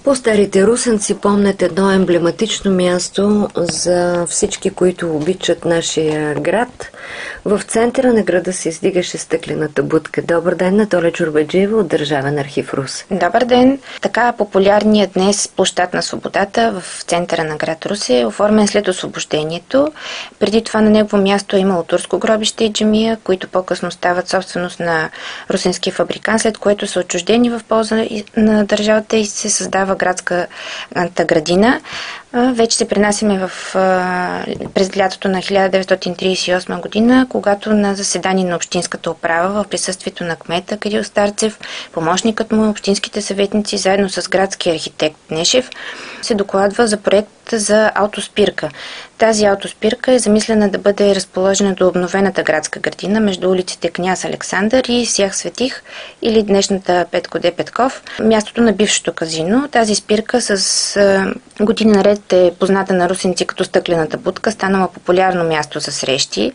По-старите русенци помнят едно емблематично място за всички, които обичат нашия град. В центъра на града се издигаше стъклената будка. Добър ден, Наталя Чорбаджиева от Държавен архив Русе. Добър ден! Така популярният днес площад на свободата в центъра на град Русе е оформен след освобождението. Преди това на негово място е имало турско гробище и джамия, които по-късно стават собственост на русенски фабрикант, след което са отчуждени в полза на държавата и се създава градската градина. Вече се пренасяме през лятото на 1938 година, когато на заседание на Общинската управа в присъствието на кмета Кирил Старцев, помощникът му, общинските съветници, заедно с градския архитект Нешев, се докладва за проект за автоспирка. Тази автоспирка е замислена да бъде разположена до обновената градска градина между улиците Княз Александър и Сях Светих или днешната Петко Д. Петков, мястото на бившето казино. Тази спирка с години наред е позната на русенци като стъклената будка, станала популярно място за срещи.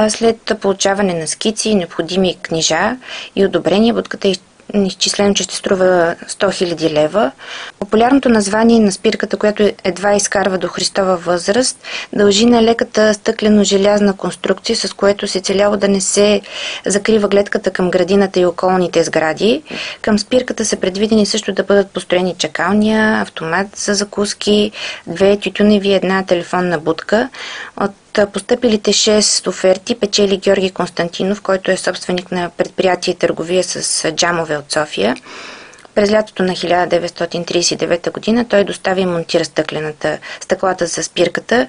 След получаване на скици, необходими книжа и одобрение, будката е изчислено, че ще струва 100 000 лева. Популярното название на спирката, която едва изкарва до Христова възраст, дължи на леката стъклено-желязна конструкция, с което се целяло да не се закрива гледката към градината и околните сгради. Към спирката са предвидени също да бъдат построени чакалния, автомат за закуски, 2 тютюневи и 1 телефонна будка. От постъпилите 6 оферти печели Георги Константинов, който е собственик на предприятие и търговия с джамове от София. През лятото на 1939 година той достави и монтира стъклата за спирката.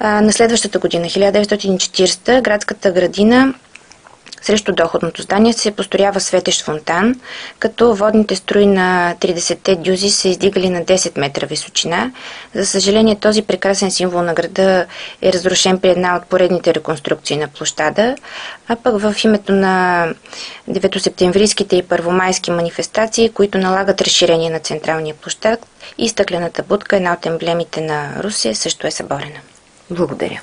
На следващата година, 1940, градската градина срещу доходното здание се построява светещ фонтан, като водните струи на 30-те дюзи са издигали на 10 метра височина. За съжаление, този прекрасен символ на града е разрушен при една от поредните реконструкции на площада, а пък в името на 9-септемврийските и първомайски манифестации, които налагат разширение на централния площад, и стъклената будка, една от емблемите на Русе, също е съборена. Благодаря.